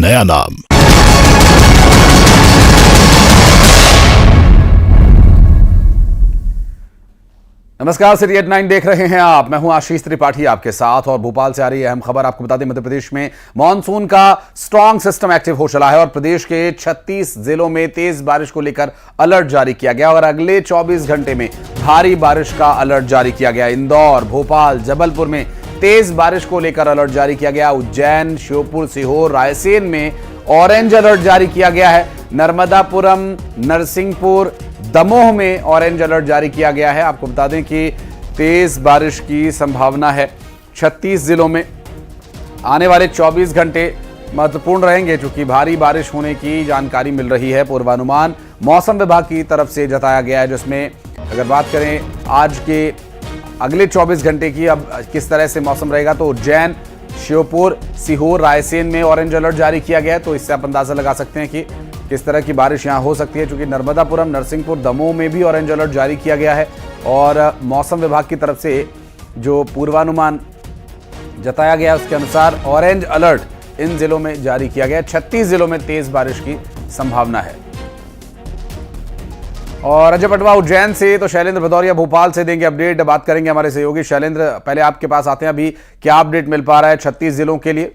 नया नाम। नमस्कार, सिटी 89 देख रहे हैं आप। मैं हूं आशीष त्रिपाठी आपके साथ और भोपाल से आ रही है अहम खबर। आपको बता दें, मध्य प्रदेश में मॉनसून का स्ट्रांग सिस्टम एक्टिव हो चला है और प्रदेश के 36 जिलों में तेज बारिश को लेकर अलर्ट जारी किया गया और अगले 24 घंटे में भारी बारिश का अलर्ट जारी किया गया। इंदौर, भोपाल, जबलपुर में तेज बारिश को लेकर अलर्ट जारी किया गया। उज्जैन, श्योपुर, सीहोर, रायसेन में ऑरेंज अलर्ट जारी किया गया है। नर्मदापुरम, नरसिंहपुर, दमोह में ऑरेंज अलर्ट जारी किया गया है। आपको बता दें कि तेज बारिश की संभावना है 36 जिलों में। आने वाले 24 घंटे महत्वपूर्ण रहेंगे क्योंकि भारी बारिश होने की जानकारी मिल रही है। पूर्वानुमान मौसम विभाग की तरफ से जताया गया है, जिसमें अगर बात करें आज के अगले 24 घंटे की, अब किस तरह से मौसम रहेगा, तो उज्जैन, श्योपुर, सीहोर, रायसेन में ऑरेंज अलर्ट जारी किया गया है। तो इससे आप अंदाजा लगा सकते हैं कि किस तरह की बारिश यहां हो सकती है, क्योंकि नर्मदापुरम, नरसिंहपुर, दमोह में भी ऑरेंज अलर्ट जारी किया गया है। और मौसम विभाग की तरफ से जो पूर्वानुमान जताया गया उसके अनुसार ऑरेंज अलर्ट इन जिलों में जारी किया गया है। 36 जिलों में तेज बारिश की संभावना है। और अजय पटवा उज्जैन से, तो शैलेंद्र भदौरिया भोपाल से देंगे अपडेट। बात करेंगे हमारे सहयोगी शैलेंद्र। पहले आपके पास आते हैं, अभी क्या अपडेट मिल पा रहा है 36 जिलों के लिए?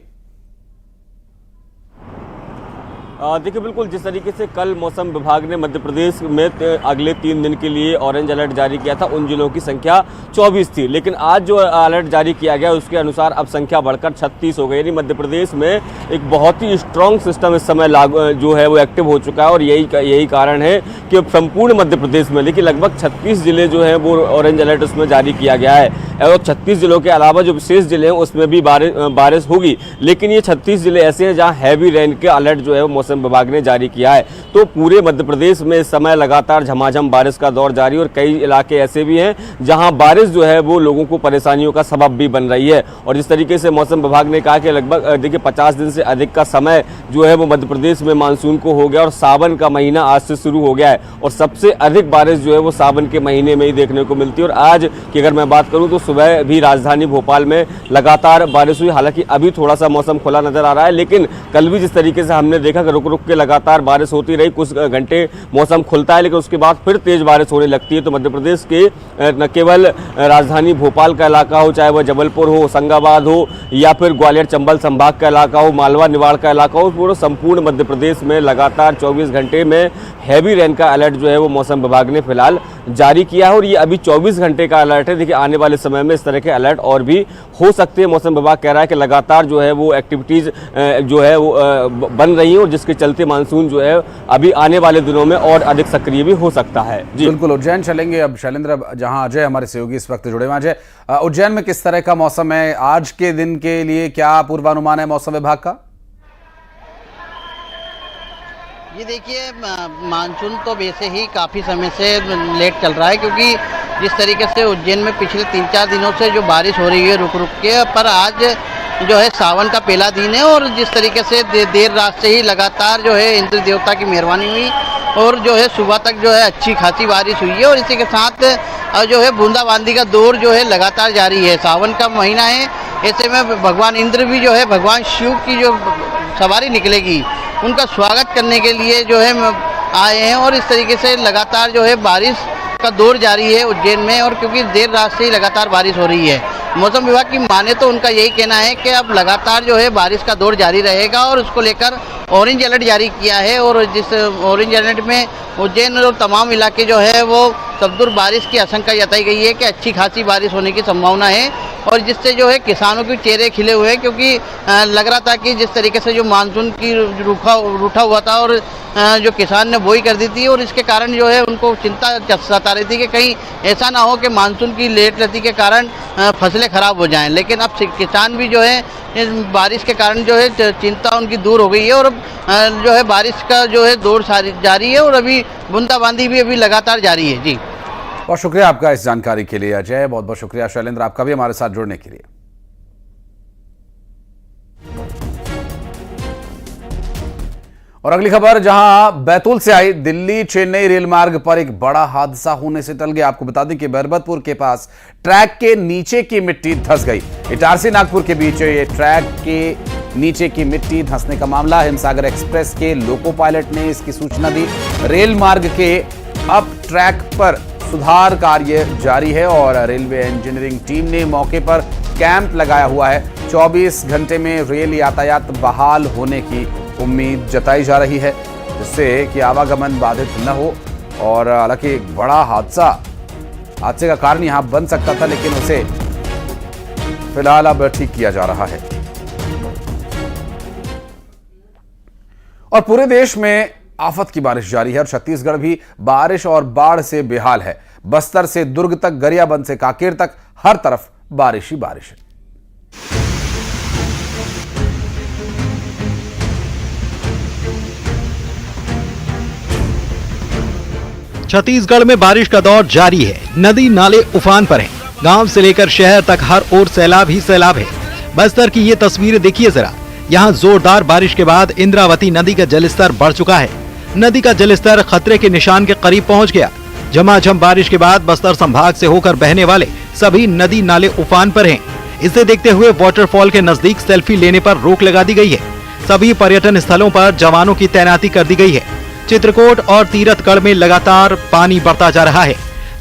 देखिए, बिल्कुल जिस तरीके से कल मौसम विभाग ने मध्य प्रदेश में अगले 3 दिन के लिए ऑरेंज अलर्ट जारी किया था, उन जिलों की संख्या 24 थी, लेकिन आज जो अलर्ट जारी किया गया उसके अनुसार अब संख्या बढ़कर 36 हो गई। यानी मध्य प्रदेश में एक बहुत ही स्ट्रॉन्ग सिस्टम इस समय जो है वो एक्टिव हो चुका है और यही कारण है कि संपूर्ण मध्य प्रदेश में देखिए लगभग 36 जिले जो है वो ऑरेंज अलर्ट उसमें जारी किया गया है। और 36 जिलों के अलावा जो विशेष जिले हैं उसमें भी बारिश होगी, लेकिन ये 36 जिले ऐसे हैं जहाँ हैवी रेन के अलर्ट जो है वो मौसम विभाग ने जारी किया है। तो पूरे मध्य प्रदेश में इस समय लगातार झमाझम बारिश का दौर जारी और कई इलाके ऐसे भी हैं जहां बारिश जो है वो लोगों को परेशानियों का सबब भी बन रही है। और जिस तरीके से मौसम विभाग ने कहा कि लगभग देखिए 50 दिन से अधिक का समय जो है वो मध्य प्रदेश में मानसून को हो गया और सावन का महीना आज से शुरू हो गया है और सबसे अधिक बारिश जो है वो सावन के महीने में ही देखने को मिलती है। और आज की अगर मैं बात करूं तो सुबह भी राजधानी भोपाल में लगातार बारिश हुई। हालांकि अभी थोड़ा सा मौसम खुला नजर आ रहा है, लेकिन कल भी जिस तरीके से हमने देखा कि रुक रुक के लगातार बारिश होती रही, कुछ घंटे मौसम खुलता है लेकिन उसके बाद फिर तेज बारिश होने लगती है। तो मध्य प्रदेश के न केवल राजधानी भोपाल का इलाका हो, चाहे वह जबलपुर हो, होशंगाबाद हो या फिर ग्वालियर चंबल संभाग का इलाका हो, मालवा निवाड़ का इलाका हो, पूरा संपूर्ण मध्य प्रदेश में लगातार 24 घंटे में हैवी रेन का अलर्ट जो है वो मौसम विभाग ने फिलहाल जारी किया है। और ये अभी 24 घंटे का अलर्ट है। देखिए आने वाले समय में इस तरह के अलर्ट और भी हो सकते हैं। मौसम विभाग कह रहा है कि लगातार जो है वो एक्टिविटीज जो है वो बन रही है और जिसके चलते मानसून जो है अभी आने वाले दिनों में और अधिक सक्रिय भी हो सकता है। जी बिल्कुल, उज्जैन चलेंगे अब शैलेंद्र, जहां अजय हमारे सहयोगी इस वक्त जुड़े हुए हैं। अजय, उज्जैन में किस तरह का मौसम है आज के दिन के लिए, क्या पूर्वानुमान है मौसम विभाग का? ये देखिए, मानसून तो वैसे ही काफ़ी समय से लेट चल रहा है, क्योंकि जिस तरीके से उज्जैन में पिछले 3-4 दिनों से जो बारिश हो रही है रुक रुक के, पर आज जो है सावन का पहला दिन है और जिस तरीके से देर रात से ही लगातार जो है इंद्र देवता की मेहरबानी हुई और जो है सुबह तक जो है अच्छी खासी बारिश हुई है। और इसी के साथ जो है बूंदाबांदी का दौर जो है लगातार जारी है। सावन का महीना है, ऐसे में भगवान इंद्र भी जो है भगवान शिव की जो सवारी निकलेगी उनका स्वागत करने के लिए जो है आए हैं और इस तरीके से लगातार जो है बारिश का दौर जारी है उज्जैन में। और क्योंकि देर रात से ही लगातार बारिश हो रही है, मौसम विभाग की माने तो उनका यही कहना है कि अब लगातार जो है बारिश का दौर जारी रहेगा और उसको लेकर ऑरेंज अलर्ट जारी किया है। और जिस ऑरेंज अलर्ट में उज्जैन और तमाम इलाके जो है वो तबदुर बारिश की आशंका जताई गई है कि अच्छी खासी बारिश होने की संभावना है और जिससे जो है किसानों के चेहरे खिले हुए हैं, क्योंकि लग रहा था कि जिस तरीके से जो मानसून की रूठा हुआ था और जो किसान ने बोई कर दी थी और इसके कारण जो है उनको चिंता सता रही थी कि कहीं ऐसा ना हो कि मानसून की लेट गति के कारण फसलें खराब हो जाएं। लेकिन अब किसान भी जो है इस बारिश के कारण जो है चिंता उनकी दूर हो गई है और जो है बारिश का जो है दौर जारी है और अभी बूंदाबांदी भी अभी लगातार जारी है। जी बहुत शुक्रिया आपका इस जानकारी के लिए अजय। बहुत बहुत शुक्रिया शैलेंद्र आपका भी हमारे साथ जुड़ने के लिए। और अगली खबर जहां बैतूल से आई, दिल्ली चेन्नई रेल मार्ग पर एक बड़ा हादसा होने से टल गया। आपको बता दें कि बरबतपुर के पास ट्रैक के नीचे की मिट्टी धंस गई। इटारसी नागपुर के बीच ये ट्रैक के नीचे की मिट्टी धंसने का मामला। हिमसागर एक्सप्रेस के लोको पायलट ने इसकी सूचना दी। रेल मार्ग के अब ट्रैक पर सुधार कार्य जारी है और रेलवे इंजीनियरिंग टीम ने मौके पर कैंप लगाया हुआ है। 24 घंटे में रेल यातायात बहाल होने की उम्मीद जताई जा रही है, जिससे कि आवागमन बाधित न हो। और हालांकि एक बड़ा हादसे का कारण यहां बन सकता था, लेकिन उसे फिलहाल अब ठीक किया जा रहा है। और पूरे देश में आफत की बारिश जारी है और छत्तीसगढ़ भी बारिश और बाढ़ से बेहाल है। बस्तर से दुर्ग तक, गरियाबंद से कांकेर तक हर तरफ बारिश ही बारिश है। छत्तीसगढ़ में बारिश का दौर जारी है। नदी नाले उफान पर हैं। गांव से लेकर शहर तक हर ओर सैलाब ही सैलाब है। बस्तर की ये तस्वीरें देखिए जरा। यहाँ जोरदार बारिश के बाद इंद्रावती नदी का जलस्तर बढ़ चुका है। नदी का जलस्तर खतरे के निशान के करीब पहुंच गया। झमाझम बारिश के बाद बस्तर संभाग से होकर बहने वाले सभी नदी नाले उफान पर हैं। इसे देखते हुए वाटरफॉल के नजदीक सेल्फी लेने पर रोक लगा दी गई है। सभी पर्यटन स्थलों पर जवानों की तैनाती कर दी गई है। चित्रकूट और तीरथगढ़ में लगातार पानी बढ़ता जा रहा है।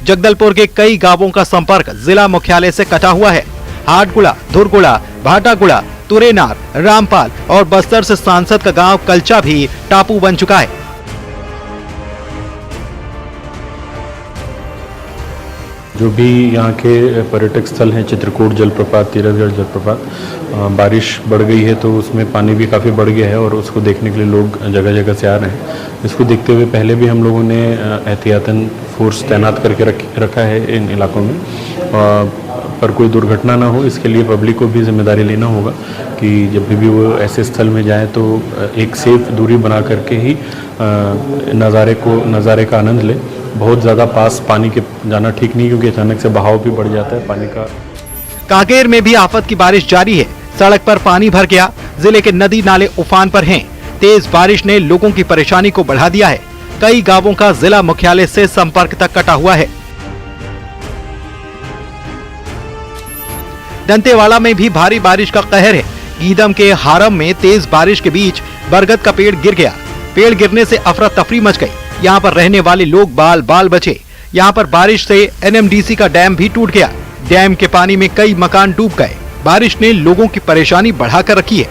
जगदलपुर के कई गांवों का संपर्क जिला मुख्यालय से कटा हुआ है। हाटगुड़ा, धुरगुड़ा, भाटागुड़ा, तुरेनार, रामपाल और बस्तर से सांसद का गांव कलचा भी टापू बन चुका है। जो भी यहाँ के पर्यटक स्थल हैं, चित्रकूट जलप्रपात, तीरथगढ़ जलप्रपात, बारिश बढ़ गई है तो उसमें पानी भी काफ़ी बढ़ गया है और उसको देखने के लिए लोग जगह जगह से आ रहे हैं। इसको देखते हुए पहले भी हम लोगों ने एहतियातन फोर्स तैनात करके रखा है इन इलाकों में, पर कोई दुर्घटना ना हो इसके लिए पब्लिक को भी जिम्मेदारी लेना होगा कि जब भी वो ऐसे स्थल में जाएं तो एक सेफ दूरी बना करके ही नज़ारे का आनंद लें। बहुत ज़्यादा पास पानी के जाना ठीक नहीं, क्योंकि अचानक से बहाव भी बढ़ जाता है पानी का। कांकेर में भी आफत की बारिश जारी है। सड़क पर पानी भर गया। जिले के नदी नाले उफान पर हैं। तेज बारिश ने लोगों की परेशानी को बढ़ा दिया है। कई गांवों का जिला मुख्यालय से संपर्क तक कटा हुआ है। दंतेवाड़ा में भी भारी बारिश का कहर है। गीदम के हारम में तेज बारिश के बीच बरगद का पेड़ गिर गया। पेड़ गिरने से अफरा तफरी मच गई। यहाँ पर रहने वाले लोग बाल बाल बचे। यहाँ पर बारिश से एनएमडीसी का डैम भी टूट गया। डैम के पानी में कई मकान डूब गए। बारिश ने लोगों की परेशानी बढ़ाकर रखी है।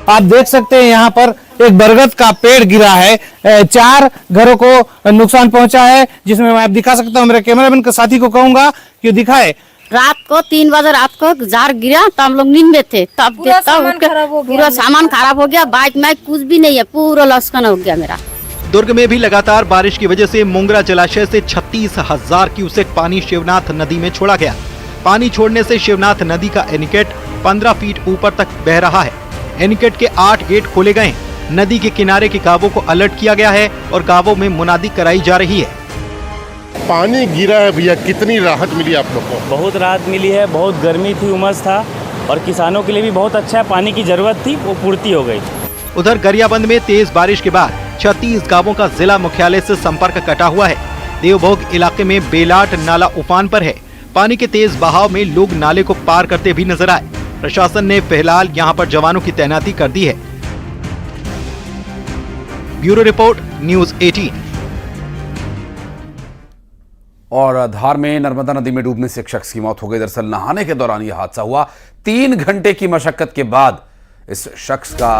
आप देख सकते हैं यहाँ पर एक बरगद का पेड़ गिरा है। 4 घरों को नुकसान पहुंचा है, जिसमें मैं आप दिखा सकता हूँ। मेरे कैमरामैन के साथी को कहूंगा कि दिखाए। रात को 3 बजे रात को जार गिरा, तो हम लोग नींद में थे। तब पूरा सामान खराब हो गया। बाइक में कुछ भी नहीं है, पूरा लॉसकन हो गया मेरा। दुर्ग में भी लगातार बारिश की वजह से मुंगरा जलाशय से 36,000 क्यूसेक पानी शिवनाथ नदी में छोड़ा गया। पानी छोड़ने से शिवनाथ नदी का एनीकट 15 फीट ऊपर तक बह रहा है। एनीकट के 8 गेट खोले गए। नदी के किनारे के गांवों को अलर्ट किया गया है और गांवों में मुनादी कराई जा रही है। पानी गिरा है भैया, कितनी राहत मिली आप लोग को? बहुत राहत मिली है। बहुत गर्मी थी, उमस था और किसानों के लिए भी बहुत अच्छा है। पानी की जरूरत थी, वो पूर्ति हो गई। उधर गरियाबंद में तेज बारिश के बाद 36 गांवों का जिला मुख्यालय से संपर्क कटा हुआ है। देवभोग इलाके में बेलाट नाला उफान पर है। पानी के तेज बहाव में लोग नाले को पार करते भी नजर आए। प्रशासन ने फिलहाल यहां पर जवानों की तैनाती कर दी है। Bureau report, news 18। और धार में नर्मदा नदी में डूबने से एक शख्स की मौत हो गई। दरअसल नहाने के दौरान यह हादसा हुआ। 3 घंटे की मशक्कत के बाद इस शख्स का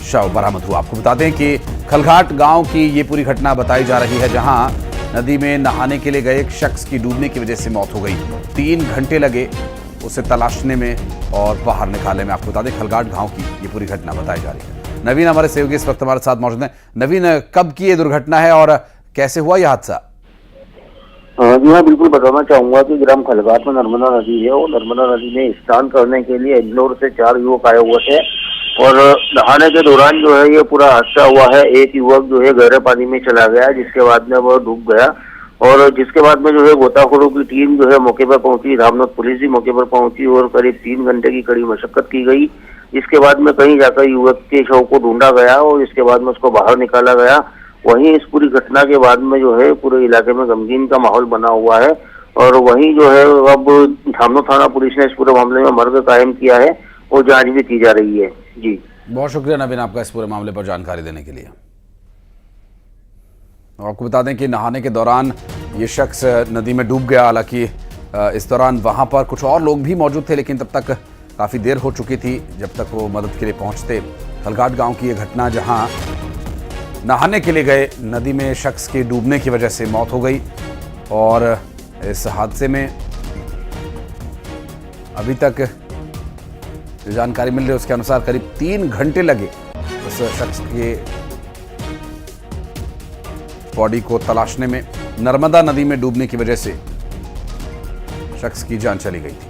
शव बरामद हुआ। आपको बता दें कि खलघाट गांव की ये पूरी घटना बताई जा रही है, जहां नदी में नहाने के लिए गए एक शख्स की डूबने की वजह से मौत हो गई। 3 घंटे लगे उसे तलाशने में और बाहर निकालने में। आपको बता दें खलघाट गांव की ये पूरी घटना बताई जा रही है। नवीन हमारे सहयोगी इस वक्त हमारे साथ मौजूद हैं। नवीन, कब की ये दुर्घटना है और कैसे हुआ यह हादसा? जी हाँ, बिल्कुल बताना चाहूंगा कि ग्राम खलघाट में नर्मदा नदी है। वो नर्मदा नदी में स्नान करने के लिए इंदौर से 4 युवक आए हुए थे और नहाने के दौरान जो है ये पूरा हादसा हुआ है। एक युवक जो है गहरे पानी में चला गया, जिसके बाद में वो डूब गया और जिसके बाद में जो है गोताखोरों की टीम जो है मौके पर पहुंची। रामनाथ पुलिस भी मौके पर पहुंची और करीब 3 घंटे की कड़ी मशक्कत की गई। इसके बाद में कहीं जाकर युवक के शव को ढूंढा गया और इसके बाद में उसको बाहर निकाला गया। वहीं इस पूरी घटना के बाद में जो है पूरे इलाके में गमगीन का माहौल बना हुआ है और वहीं जो है अब धामनो थाना पुलिस ने इस पूरे मामले में मर्ग कायम किया है और जांच भी की जा रही है। जी बहुत शुक्रिया नवीन आपका इस पूरे मामले पर जानकारी देने के लिए। आपको बता दें कि नहाने के दौरान ये शख्स नदी में डूब गया। हालांकि इस दौरान वहां पर कुछ और लोग भी मौजूद थे, लेकिन तब तक काफी देर हो चुकी थी जब तक वो मदद के लिए पहुंचते। खलघाट गांव की ये घटना, जहां नहाने के लिए गए नदी में शख्स के डूबने की वजह से मौत हो गई और इस हादसे में अभी तक जो जानकारी मिल रही है उसके अनुसार करीब 3 घंटे लगे उस शख्स के बॉडी को तलाशने में। नर्मदा नदी में डूबने की वजह से शख्स की जान चली गई थी।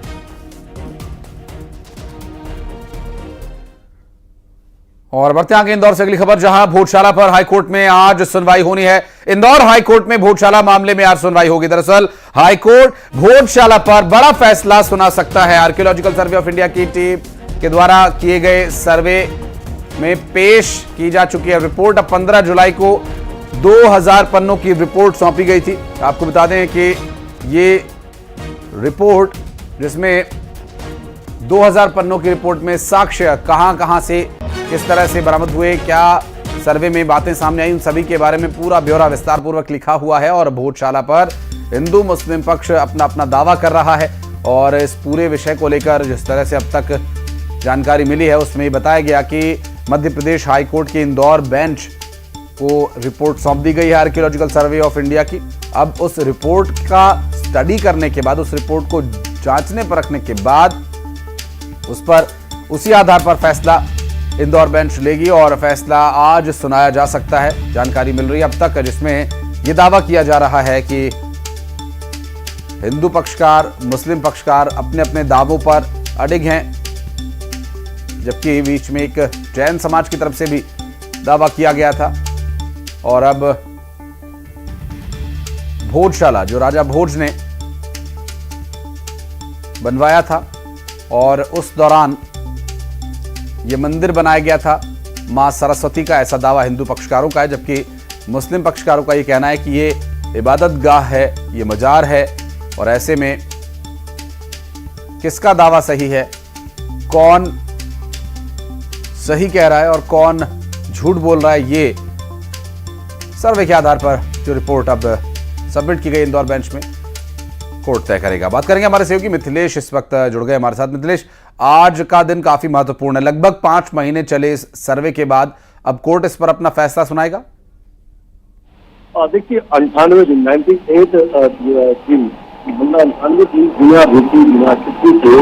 और बढ़ते आगे इंदौर से अगली खबर, जहां भोजशाला पर हाईकोर्ट में आज सुनवाई होनी है। इंदौर हाईकोर्ट में भोजशाला मामले में आज सुनवाई होगी। दरअसल हाईकोर्ट भोजशाला पर बड़ा फैसला सुना सकता है। आर्कियोलॉजिकल सर्वे ऑफ इंडिया की टीम के द्वारा किए गए सर्वे में पेश की जा चुकी है रिपोर्ट। अब 15 जुलाई को 2000 पन्नों की रिपोर्ट सौंपी गई थी। आपको बता दें कि ये रिपोर्ट, जिसमें 2000 पन्नों की रिपोर्ट में साक्ष्य कहां से किस तरह से बरामद हुए, क्या सर्वे में बातें सामने आई, उन सभी के बारे में पूरा ब्यौरा विस्तार पूर्वक लिखा हुआ है। और भोजशाला पर हिंदू मुस्लिम पक्ष अपना दावा कर रहा है और इस पूरे विषय को लेकर जिस तरह से अब तक जानकारी मिली है उसमें बताया गया कि मध्य प्रदेश हाईकोर्ट के इंदौर बेंच को रिपोर्ट सौंप दी गई है आर्कियोलॉजिकल सर्वे ऑफ इंडिया की। अब उस रिपोर्ट का स्टडी करने के बाद, उस रिपोर्ट को जांचने परखने के बाद उसी आधार पर फैसला इंदौर बेंच लेगी और फैसला आज सुनाया जा सकता है। जानकारी मिल रही है अब तक, जिसमें यह दावा किया जा रहा है कि हिंदू पक्षकार मुस्लिम पक्षकार अपने अपने दावों पर अडिग हैं, जबकि बीच में एक जैन समाज की तरफ से भी दावा किया गया था। और अब भोजशाला, जो राजा भोज ने बनवाया था और उस दौरान यह मंदिर बनाया गया था मां सरस्वती का, ऐसा दावा हिंदू पक्षकारों का है। जबकि मुस्लिम पक्षकारों का यह कहना है कि ये इबादत गाह है, ये मजार है। और ऐसे में किसका दावा सही है, कौन सही कह रहा है और कौन झूठ बोल रहा है, ये सर्वे के आधार पर जो रिपोर्ट अब सबमिट की गई इंदौर बेंच में, कोर्ट तय करेगा। बात करेंगे हमारे सहयोगी मिथिलेश इस वक्त जुड़ गए हमारे साथ। मिथिलेश, आज का दिन काफी महत्वपूर्ण है। लगभग 5 महीने चले इस सर्वे के बाद अब कोर्ट इस पर अपना फैसला सुनाएगा। देखिए 98 दिन 98 दिन बिना रोटी बिना छुट्टी से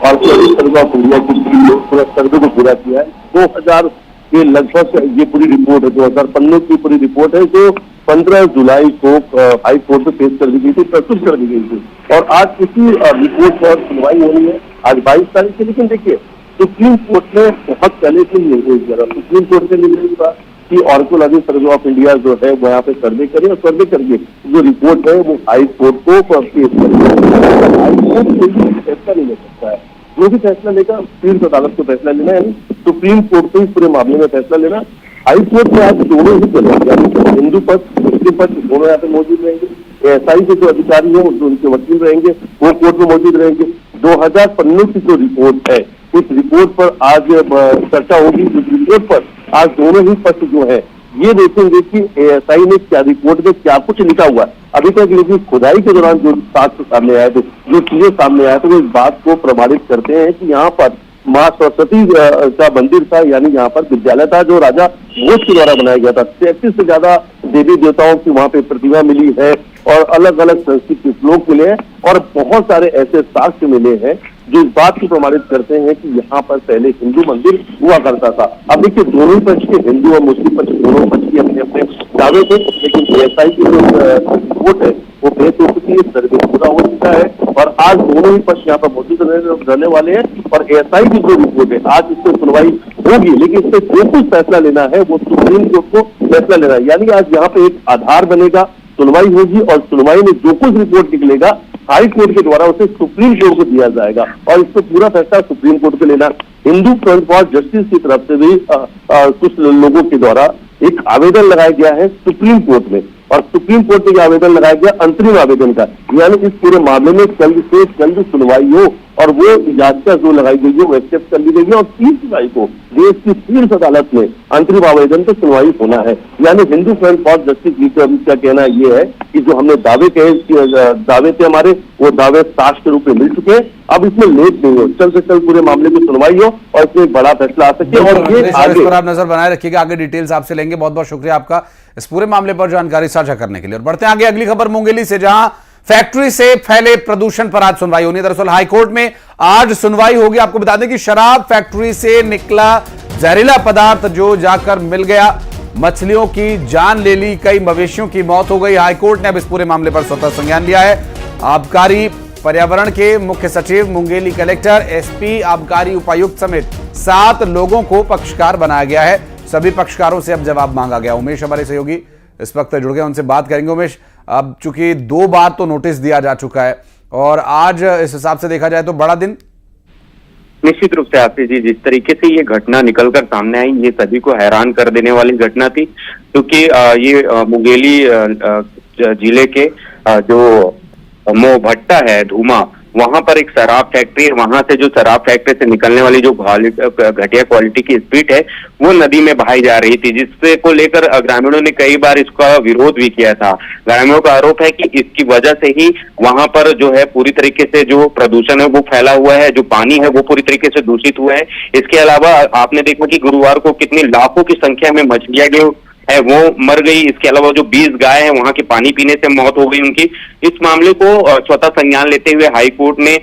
आर्कियोलॉजिकल ऑफ इंडिया की टीम ने पूरा सर्वे को पूरा किया है। 2000 के लगभग ये पूरी रिपोर्ट है, 2000 पन्नों की पूरी रिपोर्ट है, जो 15 जुलाई को हाई कोर्ट में पेश कर दी गई थी, प्रस्तुत कर दी गई थी। और आज इसी रिपोर्ट पर सुनवाई होनी है, आज 22 तारीख से। लेकिन देखिए सुप्रीम कोर्ट ने बहुत पहले से निर्देश दिया, सुप्रीम कोर्ट से निर्देश दिया कि आर्कियोलॉजिकल सर्वे ऑफ इंडिया जो है वो यहाँ पे सर्वे करे और सर्वे करके जो रिपोर्ट है वो हाई कोर्ट को पेश करे। हाई कोर्ट कोई भी फैसला नहीं ले सकता है, जो भी फैसला लेगा शीर्ष अदालत को फैसला लेना है, सुप्रीम कोर्ट को इस पूरे मामले में फैसला लेना। हाई कोर्ट में आज दोनों ही चलेंगे, यानी हिंदू पक्ष मुस्लिम पक्ष दोनों यहाँ पे मौजूद रहेंगे। एसआई के जो अधिकारी हैं जो उनके वकील रहेंगे वो कोर्ट में मौजूद रहेंगे। 2000 पन्नों की जो रिपोर्ट है उस रिपोर्ट पर आज चर्चा होगी। उस रिपोर्ट पर आज दोनों ही पक्ष जो है ये देखेंगे कि एएसआई ने क्या रिपोर्ट में क्या कुछ लिखा हुआ है। अभी तक लेकिन खुदाई के दौरान जो साक्ष्य सामने आए थे, जो चीजें सामने आए थे, वो इस बात को प्रमाणित करते हैं कि यहाँ पर माँ सरस्वती का मंदिर था, यानी यहाँ पर विद्यालय था जो राजा भोज के द्वारा बनाया गया था। 33 से ज्यादा देवी देवताओं की वहाँ पे प्रतिमा मिली है और अलग अलग संस्कृत के श्लोक मिले हैं और बहुत सारे ऐसे साक्ष्य मिले हैं जो इस बात को प्रमाणित करते हैं कि यहाँ पर पहले हिंदू मंदिर हुआ करता था। अब देखिए दोनों पक्ष के, हिंदू और मुस्लिम पक्ष दोनों पक्ष के अपने अपने दावे थे, लेकिन एएसआई की जो रिपोर्ट है वो पेश हो चुकी है, सर्वे पूरा हो चुका है और आज दोनों ही पक्ष यहाँ पर मौजूद रहने वाले हैं। और एएसआई की जो रिपोर्ट है आज इस पर सुनवाई होगी, लेकिन इस पर जो कुछ फैसला लेना है वो सुप्रीम कोर्ट को फैसला लेना है। यानी आज यहाँ पे एक आधार बनेगा, सुनवाई होगी और सुनवाई में जो कुछ रिपोर्ट निकलेगा हाई कोर्ट के द्वारा उसे सुप्रीम कोर्ट को दिया जाएगा और इसको पूरा फैसला सुप्रीम कोर्ट को लेना। हिंदू फ्रंट फॉर जस्टिस की तरफ से भी कुछ लोगों के द्वारा एक आवेदन लगाया गया है सुप्रीम कोर्ट में, और सुप्रीम कोर्ट में आवेदन लगाया गया अंतरिम आवेदन का, यानी इस पूरे मामले में जल्द से जल्द सुनवाई हो और वो याचिका जो लगाई गई है वो एक्सेप्ट कर ली गई है और 30 जुलाई को देश की शीर्ष अदालत में अंतरिम आवेदन पर सुनवाई होना है। यानी हिंदू फ्रंट फॉर जस्टिस का कहना ये है कि जो हमने दावे थे हमारे, वो दावे साक्ष्य के रूप में मिल चुके हैं। अब इसमें लेट नहीं हो, चल से चल पूरे मामले की सुनवाई हो और इसमें एक बड़ा फैसला आ सके। और ये आगे आप नजर बनाए रखिएगा, आगे डिटेल्स आपसे लेंगे। बहुत बहुत शुक्रिया आपका इस पूरे मामले पर जानकारी साझा करने के लिए। और बढ़ते हैं आगे, अगली खबर मुंगेली से, जहां फैक्ट्री से फैले प्रदूषण पर आज सुनवाई होनी है। दरअसल हाईकोर्ट में आज सुनवाई होगी। आपको बता दें कि शराब फैक्ट्री से निकला जहरीला पदार्थ जो जाकर मिल गया, मछलियों की जान ले ली, कई मवेशियों की मौत हो गई। हाईकोर्ट ने अब इस पूरे मामले पर स्वतः संज्ञान लिया है। आबकारी पर्यावरण के मुख्य सचिव, मुंगेली कलेक्टर, एसपी, आबकारी उपायुक्त समेत 7 लोगों को पक्षकार बनाया गया है। सभी पक्षकारों से अब जवाब मांगा गया। उमेश हमारे सहयोगी इस वक्त जुड़ गए, उनसे बात करेंगे। उमेश, अब चूंकि 2 बार तो नोटिस दिया जा चुका है और आज इस हिसाब से देखा जाए तो बड़ा दिन। निश्चित रूप से आशीष जी, जिस तरीके से ये घटना निकलकर सामने आई, ये सभी को हैरान कर देने वाली घटना थी, क्योंकि ये मुंगेली जिले के जो मोहभट्टा है, धूमा, वहां पर एक शराब फैक्ट्री है। वहां से जो शराब फैक्ट्री से निकलने वाली जो घटिया क्वालिटी की स्पिरिट है वो नदी में बहाई जा रही थी, जिससे को लेकर ग्रामीणों ने कई बार इसका विरोध भी किया था। ग्रामीणों का आरोप है कि इसकी वजह से ही वहां पर जो है पूरी तरीके से जो प्रदूषण है वो फैला हुआ है, जो पानी है वो पूरी तरीके से दूषित हुआ है। इसके अलावा आपने देखा कि गुरुवार को कितनी लाखों की संख्या में मछलियां जो है वो मर गई। इसके अलावा जो 20 गाय है वहां के पानी पीने से मौत हो गई उनकी। इस मामले को स्वतः संज्ञान लेते हुए हाईकोर्ट ने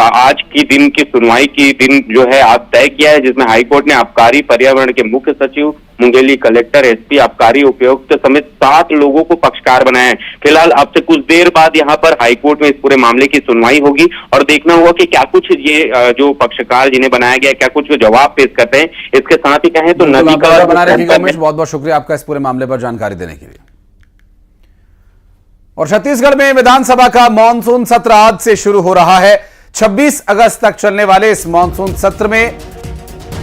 आज की दिन की सुनवाई की दिन जो है आज तय किया है, जिसमें हाईकोर्ट ने आबकारी पर्यावरण के मुख्य सचिव, मुंगेली कलेक्टर, एसपी, आबकारी उपायुक्त समेत 7 लोगों को पक्षकार बनाया है। फिलहाल अब से कुछ देर बाद यहाँ पर हाईकोर्ट में इस पूरे मामले की सुनवाई होगी और देखना होगा कि क्या कुछ ये जो पक्षकार जिन्हें बनाया गया क्या कुछ जवाब पेश करते हैं। इसके साथ ही कहें तो नदी का बना रखिएगा। उमेश, बहुत बहुत शुक्रिया आपका इस पूरे मामले पर जानकारी देने के लिए। और छत्तीसगढ़ में विधानसभा का मानसून सत्र आज से शुरू हो रहा है। 26 अगस्त तक चलने वाले इस मानसून सत्र में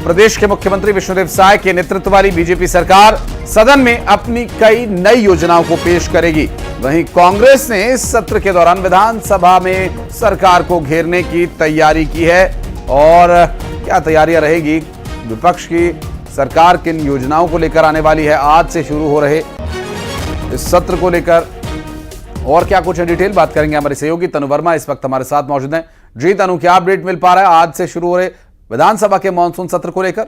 प्रदेश के मुख्यमंत्री विष्णुदेव साय के नेतृत्व वाली बीजेपी सरकार सदन में अपनी कई नई योजनाओं को पेश करेगी। वहीं कांग्रेस ने इस सत्र के दौरान विधानसभा में सरकार को घेरने की तैयारी की है। और क्या तैयारियां रहेगी, विपक्ष की सरकार किन योजनाओं को लेकर आने वाली है, आज से शुरू हो रहे इस सत्र को लेकर और क्या कुछ है, डिटेल बात करेंगे। हमारे सहयोगी तनु वर्मा इस वक्त हमारे साथ मौजूद हैं। जी तनु, क्या अपडेट मिल पा रहा है आज से शुरू हो रहे विधानसभा के मानसून सत्र को लेकर?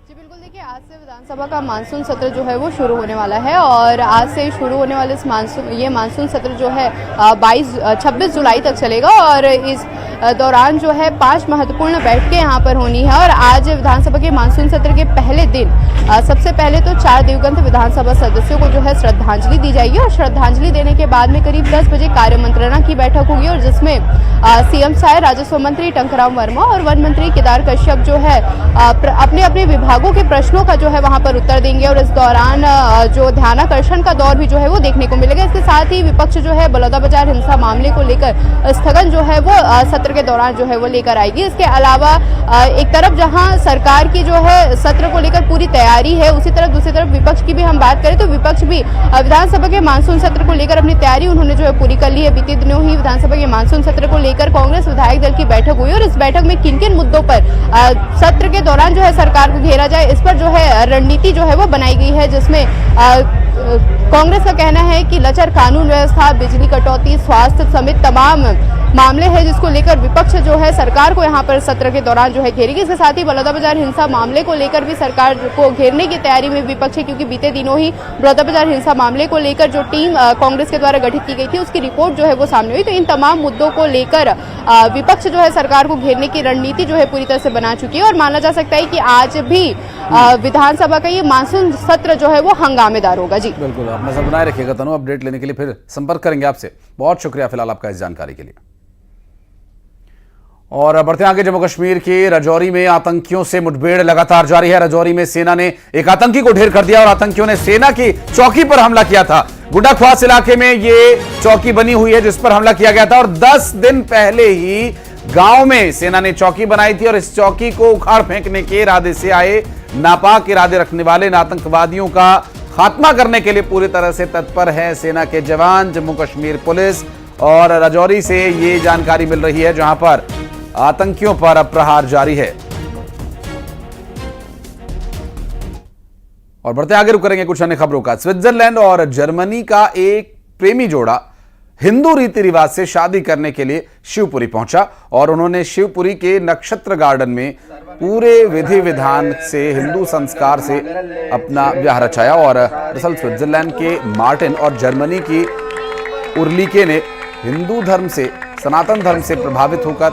जी बिल्कुल, देखिए आज से विधानसभा का मानसून सत्र जो है वो शुरू होने वाला है और आज से शुरू होने वाले इस मानसून सत्र जो है 26 जुलाई तक चलेगा और इस दौरान जो है 5 महत्वपूर्ण बैठकें यहाँ पर होनी है। और आज विधानसभा के मानसून सत्र के पहले दिन सबसे पहले तो 4 दिवंगत विधानसभा सदस्यों को जो है श्रद्धांजलि दी जाएगी और श्रद्धांजलि देने के बाद में करीब 10 बजे कार्य मंत्रणा की बैठक होगी और जिसमें सीएम साय, राजस्व मंत्री टंकराम वर्मा और वन मंत्री केदार कश्यप जो है अपने अपने विभागों के प्रश्नों का जो है वहां पर उत्तर देंगे। और इस दौरान जो ध्यानाकर्षण का दौर भी जो है वो देखने को मिलेगा। इसके साथ ही विपक्ष जो है बलौदाबाजार हिंसा मामले को लेकर स्थगन जो है वो सत्र के दौरान जो है वो लेकर आएगी। इसके अलावा एक तरफ जहां सरकार की जो है सत्र को लेकर पूरी तैयारी है, उसी तरफ दूसरी तरफ विपक्ष की भी हम बात करें तो विपक्ष भी विधानसभा के मानसून सत्र को लेकर अपनी तैयारी उन्होंने जो है पूरी कर ली है। बीते दिनों ही विधानसभा के मानसून सत्र को लेकर कांग्रेस विधायक दल की बैठक हुई और इस बैठक में किन किन मुद्दों पर सत्र के दौरान जो है सरकार को घेरा जाए, इस पर जो है रणनीति जो है वो बनाई गई है, जिसमें कांग्रेस का कहना है कि लचर कानून व्यवस्था, बिजली कटौती, स्वास्थ्य समेत तमाम मामले हैं जिसको लेकर विपक्ष जो है सरकार को यहाँ पर सत्र के दौरान जो है घेरेगी। इसके साथ ही बलौदाबाजार हिंसा मामले को लेकर भी सरकार को घेरने की तैयारी में विपक्ष है, क्योंकि बीते दिनों ही बलौदाबाजार हिंसा मामले को लेकर जो टीम कांग्रेस के द्वारा गठित की गई थी उसकी रिपोर्ट जो है वो सामने हुई। तो इन तमाम मुद्दों को लेकर विपक्ष जो है सरकार को घेरने की रणनीति जो है पूरी तरह से बना चुकी है और माना जा सकता है कि आज भी विधानसभा का ये मानसून सत्र जो है वो हंगामेदार होगा। जी बिल्कुल, आप नजर बनाए रखिएगा तनु। अपडेट लेने के लिए फिर संपर्क करेंगे आपसे। बहुत शुक्रिया फिलहाल आपका इस जानकारी के लिए। और बढ़ते आगे, जम्मू कश्मीर के राजौरी में आतंकियों से मुठभेड़ लगातार जारी है। राजौरी में सेना ने एक आतंकी को ढेर कर दिया और आतंकियों ने सेना की चौकी पर हमला किया था। गुड्डाख्वास इलाके में ये चौकी बनी हुई है जिस पर हमला किया गया था और 10 दिन पहले ही गांव में सेना ने चौकी बनाई थी और इस चौकी को उखाड़ फेंकने के इरादे से आए नापाक इरादे रखने वाले इन आतंकवादियों का खात्मा करने के लिए पूरी तरह से तत्पर है सेना के जवान। जम्मू कश्मीर पुलिस और राजौरी से ये जानकारी मिल रही है जहां पर आतंकियों पर अब प्रहार जारी है। और बढ़ते आगे रुक करेंगे कुछ अन्य खबरों का। स्विट्जरलैंड और जर्मनी का एक प्रेमी जोड़ा हिंदू रीति रिवाज से शादी करने के लिए शिवपुरी पहुंचा और उन्होंने शिवपुरी के नक्षत्र गार्डन में पूरे विधि विधान से हिंदू संस्कार से अपना ब्याह रचाया। और दरअसल स्विट्जरलैंड के मार्टिन और जर्मनी की उर्लिके ने हिंदू धर्म से, सनातन धर्म से प्रभावित होकर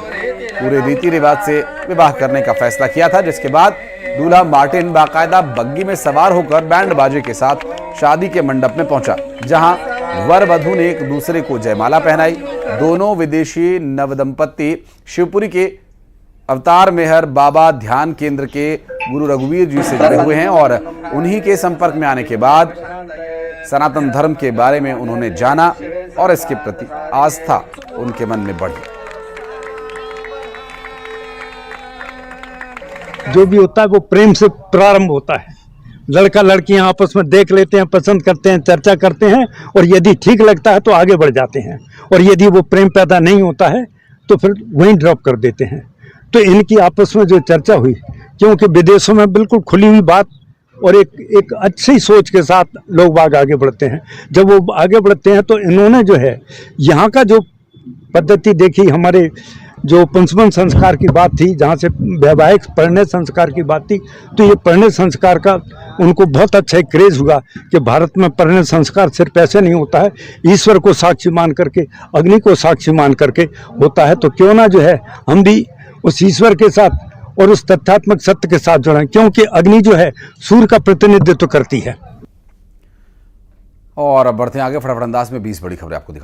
पूरे रीति रिवाज से विवाह करने का फैसला किया था, जिसके बाद दूल्हा मार्टिन बाकायदा बग्गी में सवार होकर बैंड बाजे के साथ शादी के मंडप में पहुंचा, जहां वर वधू ने एक दूसरे को जयमाला पहनाई। दोनों विदेशी नवदंपति शिवपुरी के अवतार मेहर बाबा ध्यान केंद्र के गुरु रघुवीर जी से जुड़े हुए हैं और उन्हीं के संपर्क में आने के बाद सनातन धर्म के बारे में उन्होंने जाना और इसके प्रति आस्था उनके मन में बढ़ी। जो भी होता है वो प्रेम से प्रारंभ होता है। लड़का लड़कियां आपस में देख लेते हैं, पसंद करते हैं, चर्चा करते हैं और यदि ठीक लगता है तो आगे बढ़ जाते हैं और यदि वो प्रेम पैदा नहीं होता है तो फिर वहीं ड्रॉप कर देते हैं। तो इनकी आपस में जो चर्चा हुई, क्योंकि विदेशों में बिल्कुल खुली हुई बात और एक अच्छी सोच के साथ लोग बाग आगे बढ़ते हैं। जब वो आगे बढ़ते हैं तो इन्होंने जो है यहाँ का जो पद्धति देखी, हमारे जो पंचमन संस्कार की बात थी, जहाँ से वैवाहिक परिणय संस्कार की बात थी, तो ये परिणय संस्कार का उनको बहुत अच्छा एक क्रेज हुआ कि भारत में परिणय संस्कार सिर्फ ऐसे नहीं होता है, ईश्वर को साक्षी मान करके, अग्नि को साक्षी मान करके होता है। तो क्यों ना जो है हम भी उस ईश्वर के साथ और उस तथ्यात्मक सत्य के साथ जुड़ें, क्योंकि अग्नि जो है सूर्य का प्रतिनिधित्व करती है। और बढ़ते आगे फटाफट अंदाज में 20 बड़ी खबरें आपको दिखा